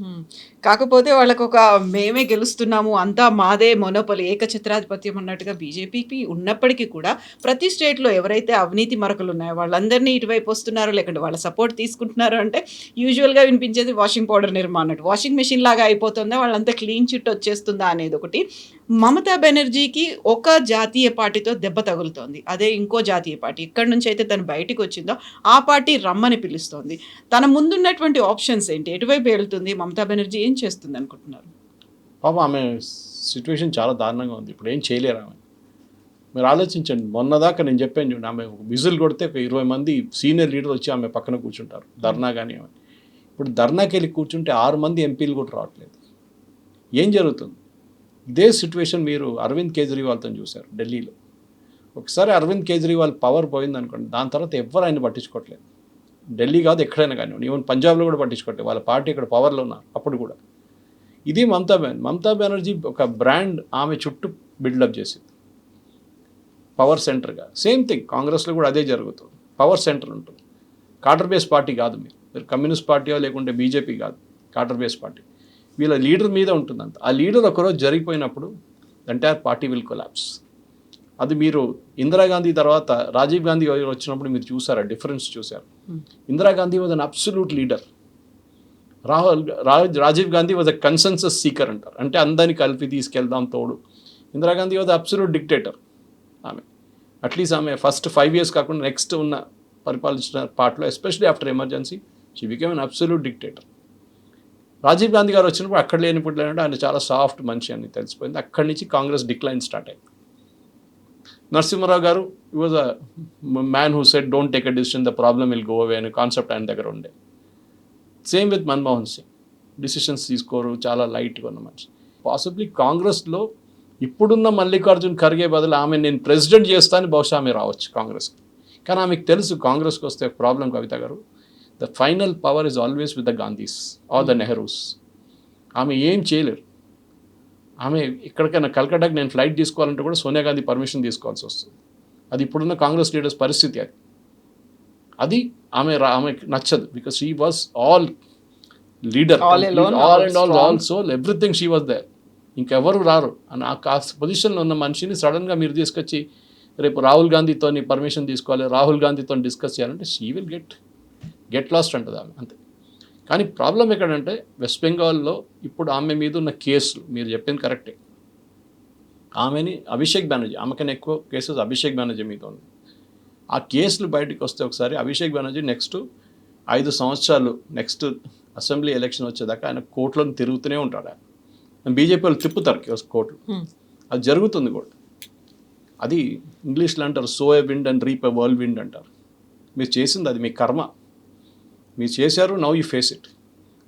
కాకపోతే వాళ్ళకు ఒక మేమే గెలుస్తున్నాము, అంతా మాదే మొనోపలి, ఏకఛత్రాధిపత్యం అన్నట్టుగా బీజేపీకి ఉన్నప్పటికీ కూడా ప్రతి స్టేట్లో ఎవరైతే అవినీతి మరకలు ఉన్నాయో వాళ్ళందరినీ ఇటువైపు వస్తున్నారో లేకుంటే వాళ్ళ సపోర్ట్ తీసుకుంటున్నారో అంటే యూజువల్గా వినిపించేది వాషింగ్ పౌడర్ నిర్మా అన్నట్టు. వాషింగ్ మెషిన్ లాగా అయిపోతుందా, వాళ్ళంతా క్లీన్ చిట్ వచ్చేస్తుందా అనేది ఒకటి. మమతా బెనర్జీకి ఒక జాతీయ పార్టీతో దెబ్బ తగులుతోంది, అదే ఇంకో జాతీయ పార్టీ. ఎక్కడి నుంచి అయితే తను బయటకు వచ్చిందో ఆ పార్టీ రమ్మని పిలుస్తోంది. తన ముందున్నటువంటి ఆప్షన్స్ ఏంటి, ఎటువైపు వెళ్తుంది మమతా బెనర్జీ, ఏం చేస్తుంది అనుకుంటున్నారు? పాపం ఆమె సిచ్యువేషన్ చాలా దారుణంగా ఉంది, ఇప్పుడు ఏం చేయలేరు ఆమె. మీరు ఆలోచించండి, మొన్నదాకా నేను చెప్పాను చూడండి, ఆమె విజిల్ కొడితే ఒక 20 మంది సీనియర్ లీడర్ వచ్చి ఆమె పక్కన కూర్చుంటారు ధర్నా కానీ. ఇప్పుడు ధర్నాకి వెళ్ళి కూర్చుంటే 6 మంది ఎంపీలు కూడా రావట్లేదు. ఏం జరుగుతుంది? ఇదే సిచ్యువేషన్ మీరు అరవింద్ కేజ్రీవాల్తో చూశారు ఢిల్లీలో. ఒకసారి అరవింద్ కేజ్రీవాల్ పవర్ పోయింది అనుకోండి, దాని తర్వాత ఎవరు ఆయన పట్టించుకోవట్లేదు. ఢిల్లీ కాదు ఎక్కడైనా కానీ, ఈవెన్ పంజాబ్లో కూడా పట్టించుకోవట్లేదు. వాళ్ళ పార్టీ ఇక్కడ పవర్లో ఉన్నారు అప్పుడు కూడా. ఇది మమతా బెనర్జీ ఒక బ్రాండ్ ఆమె చుట్టూ బిల్డప్ చేసింది పవర్ సెంటర్గా. సేమ్ థింగ్ కాంగ్రెస్లో కూడా అదే జరుగుతుంది, పవర్ సెంటర్ ఉంటుంది. కాటర్ బేస్ పార్టీ కాదు, మీరు కమ్యూనిస్ట్ పార్టీయో లేకుంటే బీజేపీ కాదు, కాటర్ బేస్ పార్టీ. వీళ్ళ లీడర్ మీద ఉంటుందంత. ఆ లీడర్ ఒకరోజు జరిగిపోయినప్పుడు ఎంటైర్ పార్టీ విల్ కొలాప్స్. అది మీరు ఇందిరాగాంధీ తర్వాత రాజీవ్ గాంధీ వచ్చినప్పుడు మీరు చూసారా డిఫరెన్స్ చూసారు. Indira Gandhi was an absolute leader. Rajiv Gandhi was a consensus seeker అంటారు, అంటే అందరినీ కలిపి తీసుకెళ్దాం తోడు. Indira Gandhi was absolute dictator. ఆమె అట్లీస్ట్ ఆమె ఫస్ట్ 5 years కాకుండా నెక్స్ట్ ఉన్న పరిపాలించిన పార్ట్లో especially after emergency she became an absolute dictator. Rajiv Gandhi గారు వచ్చినప్పుడు అక్కడ లేనిప్పుడు లేనంటే ఆయన చాలా సాఫ్ట్ మనిషి అని తెలిసిపోయింది. అక్కడి నుంచి కాంగ్రెస్ డిక్లైన్ స్టార్ట్ అయింది. నరసింహారావు గారు was a man who said don't take a decision, the problem will go away అనే కాన్సెప్ట్ ఆయన దగ్గర ఉండే. Same with Manmohan Singh, decisions తీసుకోరు, చాలా లైట్గా ఉన్న మనిషి. పాసిబ్లీ కాంగ్రెస్లో ఇప్పుడున్న మల్లికార్జున్ ఖర్గే బదులు ఆమె నేను ప్రెసిడెంట్ చేస్తాను బహుశా ఆమె రావచ్చు కాంగ్రెస్కి. కానీ ఆమెకు తెలుసు కాంగ్రెస్కి వస్తే problem Kavitha garu, the final power is always with the Gandhis or the Nehrus. ఆమె ఏం చేయలేరు. ఆమె ఎక్కడికైనా కలకట్టాకి నేను ఫ్లైట్ తీసుకోవాలంటే కూడా సోనియా గాంధీ పర్మిషన్ తీసుకోవాల్సి వస్తుంది. అది ఇప్పుడున్న కాంగ్రెస్ లీడర్స్ పరిస్థితి. అది ఆమెకు నచ్చదు. Because she was all leader, all everything she was there. ఇంకెవరు రారు అని ఆ పొజిషన్లో ఉన్న మనిషిని సడన్గా మీరు తీసుకొచ్చి రేపు రాహుల్ గాంధీతో పర్మిషన్ తీసుకోవాలి, రాహుల్ గాంధీతో డిస్కస్ చేయాలంటే షీ విల్ గెట్ లాస్ట్ అంటుంది ఆమె, అంతే. కానీ ప్రాబ్లం ఎక్కడంటే వెస్ట్ బెంగాల్లో ఇప్పుడు ఆమె మీద ఉన్న కేసులు మీరు చెప్పింది కరెక్టే. ఆమెని అభిషేక్ బెనర్జీ, ఆమెకన్నా ఎక్కువ కేసెస్ అభిషేక్ బెనర్జీ మీద ఉంది. ఆ కేసులు బయటకు వస్తే ఒకసారి అభిషేక్ బెనర్జీ నెక్స్ట్ 5 సంవత్సరాలు నెక్స్ట్ అసెంబ్లీ ఎలక్షన్ వచ్చేదాకా ఆయన కోర్టులను తిరుగుతూనే ఉంటాడు. ఆయన బీజేపీ వాళ్ళు తిప్పుతారు కోర్టులు, అది జరుగుతుంది కూడా. అది ఇంగ్లీష్లో అంటారు so A wind and reap a world wind అంటారు. మీరు చేసింది అది మీ కర్మ, మీరు చేశారు, నౌ యూ ఫేస్ ఇట్.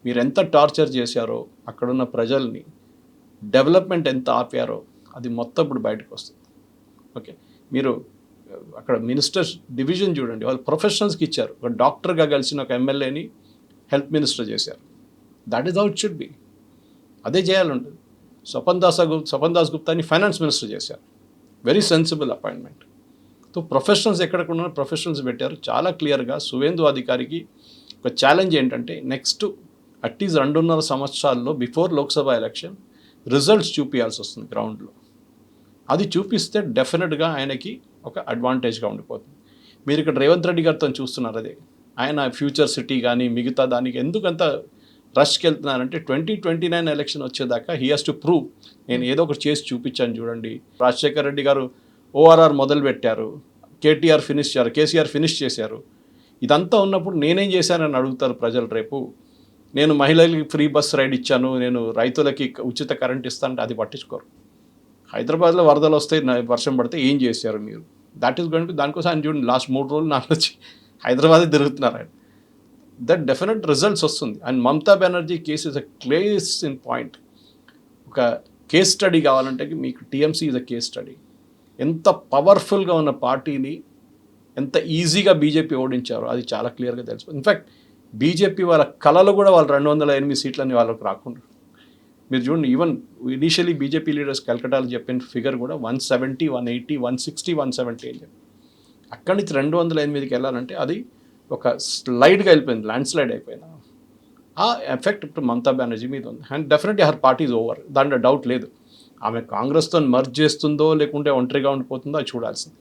మీరు ఎంత టార్చర్ చేశారో అక్కడున్న ప్రజల్ని, డెవలప్మెంట్ ఎంత ఆపారో అది మొత్తం ఇప్పుడు బయటకు వస్తుంది. ఓకే, మీరు అక్కడ మినిస్టర్స్ డివిజన్ చూడండి, వాళ్ళు ప్రొఫెషనల్స్కి ఇచ్చారు. ఒక డాక్టర్గా కలిసిన ఒక ఎమ్మెల్యేని హెల్త్ మినిస్టర్ చేశారు. That is how it should be. అదే చేయాలంటుంది. స్వపన్ దాస్ గుప్తాని ఫైనాన్స్ మినిస్టర్ చేశారు. Very sensible appointment. So professionals ఎక్కడికన్నా ప్రొఫెషనల్స్ పెట్టారు. చాలా క్లియర్గా సువేందు అధికారికి ఒక ఛాలెంజ్ ఏంటంటే నెక్స్ట్ అట్లీస్ట్ 2.5 సంవత్సరాల్లో బిఫోర్ లోక్సభ ఎలక్షన్ రిజల్ట్స్ చూపించాల్సి వస్తుంది గ్రౌండ్లో. అది చూపిస్తే డెఫినెట్గా ఆయనకి ఒక అడ్వాంటేజ్గా ఉండిపోతుంది. మీరు ఇక్కడ రేవంత్ రెడ్డి గారితో చూస్తున్నారు. అదే ఆయన ఫ్యూచర్ సిటీ కానీ మిగతా దానికి ఎందుకంత రష్కి వెళ్తున్నారంటే 2029 ఎలక్షన్ వచ్చేదాకా హీ హాస్ టు ప్రూవ్ నేను ఏదో ఒకటి చేసి చూపించాను. చూడండి, రాజశేఖర్ రెడ్డి గారు ఓఆర్ఆర్ మొదలు పెట్టారు, కేటీఆర్ ఫినిష్ చేశారు, కేసీఆర్ ఫినిష్ చేశారు. ఇదంతా ఉన్నప్పుడు నేనేం చేశానని అడుగుతారు ప్రజలు రేపు. నేను మహిళలకి ఫ్రీ బస్ రైడ్ ఇచ్చాను, నేను రైతులకి ఉచిత కరెంట్ ఇస్తానంటే అది పట్టించుకోరు. హైదరాబాద్లో వరదలు వస్తే వర్షం పడితే ఏం చేశారు మీరు? దట్ ఈస్ గోయింగ్ టు, దానికోసం ఆయన చూడండి లాస్ట్ 3 రోజులు 4 వచ్చి హైదరాబాదే తిరుగుతున్నారు ఆయన. దట్ డెఫినెట్ రిజల్ట్స్ వస్తుంది. And Mamata Banerjee case is a case in point. ఒక కేస్ స్టడీ కావాలంటే మీకు TMC is a case study. ఎంత పవర్ఫుల్గా ఉన్న పార్టీని ఎంత ఈజీగా బీజేపీ ఓడించారో అది చాలా క్లియర్గా తెలుసు. ఇన్ఫ్యాక్ట్ బీజేపీ వాళ్ళ కళలు కూడా వాళ్ళు 208 సీట్లని వాళ్ళకి రాకుండా. మీరు చూడండి, ఈవెన్ ఇనీషియలీ బీజేపీ లీడర్స్ కల్కటాలో చెప్పిన ఫిగర్ కూడా 170, 180, 160, 170 అని చెప్పి అక్కడి నుంచి 208కి వెళ్ళాలంటే అది ఒక స్లైడ్గా వెళ్ళిపోయింది, ల్యాండ్ స్లైడ్ అయిపోయింది. ఆ ఎఫెక్ట్ ఇప్పుడు మమతా బెనర్జీ మీద ఉంది. And definitely her party is over, దాంట్లో డౌట్ లేదు. ఆమె కాంగ్రెస్తో మర్జ్ చేస్తుందో లేకుంటే ఒంటరిగా ఉండిపోతుందో అది చూడాల్సింది.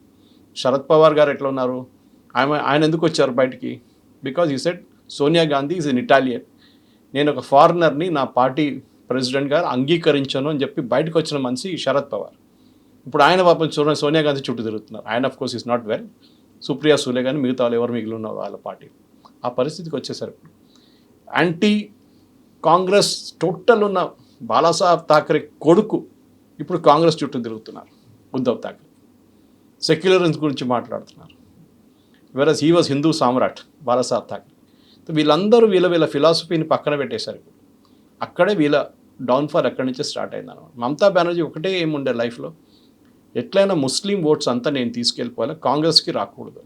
శరద్ పవార్ గారు ఎట్లా ఉన్నారు? ఆయన ఎందుకు వచ్చారు బయటికి? బికాజ్ ఈ said Sonia Gandhi is in Italian, నేను ఒక ఫారినర్ని నా పార్టీ ప్రెసిడెంట్ గారు అంగీకరించను అని చెప్పి బయటకు వచ్చిన మనిషి శరద్ పవార్. ఇప్పుడు ఆయన పాపం చూడండి సోనియా గాంధీ చుట్టూ తిరుగుతున్నారు. ఆయన of course is not well, Supriya Sule కానీ మిగతా వాళ్ళు ఎవరు మిగిలి ఉన్నారు వాళ్ళ పార్టీ. ఆ పరిస్థితికి వచ్చేసరి యాంటీ కాంగ్రెస్ టోటల్ ఉన్న బాలాసాహెబ్ థాకరే కొడుకు ఇప్పుడు కాంగ్రెస్ చుట్టూ తిరుగుతున్నారు. ఉద్ధవ్ థాకరే సెక్యులరిజం గురించి మాట్లాడుతున్నారు. వెరస్ హీ వాజ్ హిందూ సామ్రాట్ బాలాసాహెబ్ థాకరే. వీళ్ళందరూ వీళ్ళ ఫిలాసఫీని పక్కన పెట్టేశారు. అక్కడే వీళ్ళ డౌన్ఫాల్ ఎక్కడి నుంచే స్టార్ట్ అయింది అనమాట. మమతా బెనర్జీ ఒకటే ఏముండే లైఫ్లో, ఎట్లయినా ముస్లిం ఓట్స్ అంతా నేను తీసుకెళ్ళిపోవాలి, కాంగ్రెస్కి రాకూడదు.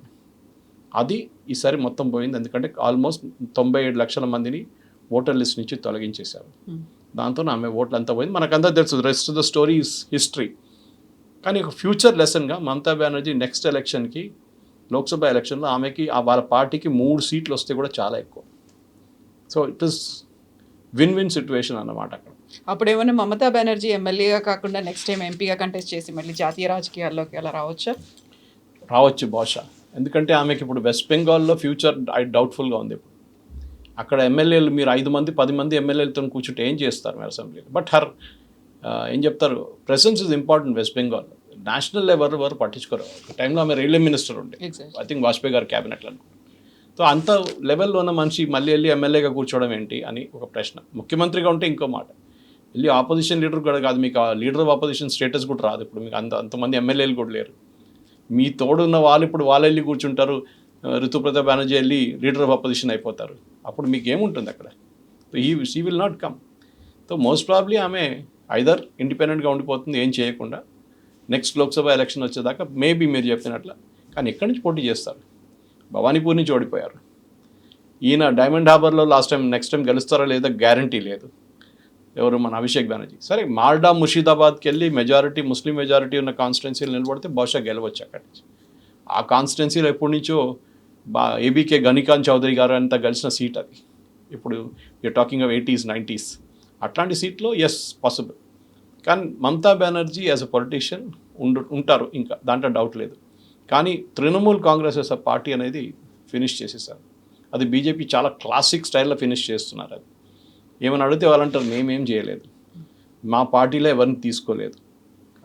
అది ఈసారి మొత్తం పోయింది. ఎందుకంటే ఆల్మోస్ట్ 97 లక్షల మందిని ఓటర్ లిస్ట్ నుంచి తొలగించేశారు. దాంతో ఆమె ఓట్లు అంతా పోయింది. మనకంతా తెలుసు, rest of the story is history. కానీ ఒక ఫ్యూచర్ లెసన్గా మమతా బెనర్జీ నెక్స్ట్ ఎలక్షన్కి, లోక్సభ ఎలక్షన్లో ఆమెకి వాళ్ళ పార్టీకి 3 సీట్లు వస్తే కూడా చాలా ఎక్కువ. So it is win situation అన్నమాట అక్కడ. అప్పుడు ఏమైనా మమతా బెనర్జీ ఎమ్మెల్యేగా కాకుండా నెక్స్ట్ టైం ఎంపీగా కంటెస్ట్ చేసి మళ్ళీ జాతీయ రాజకీయాల్లోకి అలా రావచ్చు బహుశా. ఎందుకంటే ఆమెకి ఇప్పుడు వెస్ట్ బెంగాల్లో ఫ్యూచర్ డౌట్ఫుల్గా ఉంది. ఇప్పుడు అక్కడ ఎమ్మెల్యేలు మీరు 5 మంది 10 మంది ఎమ్మెల్యేలతో కూర్చుంటే ఏం చేస్తారు మీరు అసెంబ్లీలో? బట్ ఏం చెప్తారు, presence is important west Bengal. National level వారు పట్టించుకోరు. ఒక టైంలో ఆమె రైల్వే మినిస్టర్ ఉండే, ఐ థింక్ వాజ్పేయి గారు క్యాబినెట్లో అనుకుంటారు. సో అంత లెవెల్లో ఉన్న మనిషి మళ్ళీ వెళ్ళి ఎమ్మెల్యేగా కూర్చోవడం ఏంటి అని ఒక ప్రశ్న. ముఖ్యమంత్రిగా ఉంటే ఇంకో మాట, వెళ్ళి ఆపోజిషన్ లీడర్ కూడా కాదు, మీకు ఆ లీడర్ ఆఫ్ ఆపోజిషన్ స్టేటస్ కూడా రాదు. ఇప్పుడు మీకు అంతమంది ఎమ్మెల్యేలు కూడా లేరు. మీ తోడున్న వాళ్ళు ఇప్పుడు వాళ్ళు వెళ్ళి కూర్చుంటారు, ఋతుప్రతాప్ బెనర్జీ వెళ్ళి లీడర్ ఆఫ్ అపోజిషన్ అయిపోతారు. అప్పుడు మీకు ఏముంటుంది అక్కడ? So she will not come. So most probably ఆమె ఐదర్ ఇండిపెండెంట్గా ఉండిపోతుంది ఏం చేయకుండా, నెక్స్ట్ లోక్సభ ఎలక్షన్ వచ్చేదాకా మేబీ మీరు చెప్పినట్ల. కానీ ఎక్కడి నుంచి పోటీ చేస్తారు? భవానీపూర్ నుంచి ఓడిపోయారు. ఈయన డైమండ్ హార్బర్లో నెక్స్ట్ టైం గెలుస్తారా లేదా గ్యారంటీ లేదు. ఎవరు? మన అభిషేక్ బెనర్జీ. సరే, మాల్డా ముర్షిదాబాద్కి వెళ్ళి మెజారిటీ ముస్లిం మెజారిటీ ఉన్న కాన్స్టిట్యున్సీలు నిలబడితే బహుశా గెలవచ్చు అక్కడి నుంచి. ఆ కాన్స్టిట్యున్సీలో ఎప్పటి నుంచో ఏబీకే గనికాంత్ చౌదరి గారు అంతా గెలిచిన సీట్ అది. ఇప్పుడు you're talking of 80s 90s అట్లాంటి సీట్లో ఎస్ పాసిబుల్. కానీ Mamata Banerjee as a politician ఉంటారు, ఇంకా దాంట్లో డౌట్ లేదు. కానీ Trinamool Congress as a party అనేది ఫినిష్ చేసేసారు. అది బీజేపీ చాలా క్లాసిక్ స్టైల్లో ఫినిష్ చేస్తున్నారు. అది ఏమైనా అడిగితే వాళ్ళంటారు మేమేం చేయలేదు, మా పార్టీలో ఎవరిని తీసుకోలేదు,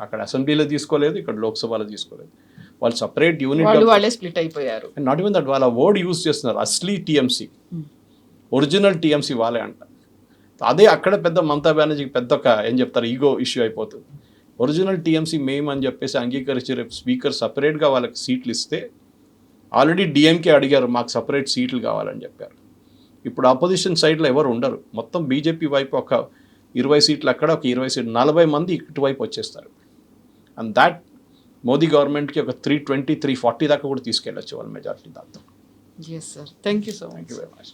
అక్కడ అసెంబ్లీలో తీసుకోలేదు, ఇక్కడ లోక్సభలో తీసుకోలేదు. వాళ్ళు సపరేట్ యూనిట్, వాళ్ళే స్ప్లిట్ అయిపోయారు. నాట్ ఈవెన్ దట్, వాళ్ళ వర్డ్ యూజ్ చేస్తున్నారు, అస్లీ టీఎంసీ, ఒరిజినల్ టీఎంసీ వాళ్ళే అంట. అదే అక్కడ పెద్ద మమతా బెనర్జీకి పెద్ద ఒక ఏం చెప్తారు ఈగో ఇష్యూ అయిపోతుంది. ఒరిజినల్ టీఎంసీ మేము అని చెప్పేసి అంగీకరించి రేపు స్పీకర్ సపరేట్గా వాళ్ళకి సీట్లు ఇస్తే, ఆల్రెడీ డిఎంకే అడిగారు మాకు సపరేట్ సీట్లు కావాలని చెప్పారు. ఇప్పుడు అపోజిషన్ సైడ్లో ఎవరు ఉండరు, మొత్తం బీజేపీ వైపు ఒక 20 సీట్లు అక్కడ, ఒక 20 సీట్లు, 40 మంది ఇటువైపు వచ్చేస్తారు. అండ్ దాట్ మోదీ గవర్నమెంట్కి ఒక 320, 340 దాకా కూడా తీసుకెళ్ళచ్చు వాళ్ళ మెజారిటీ దాంతో. Yes sir, thank you so much. Thank you very much.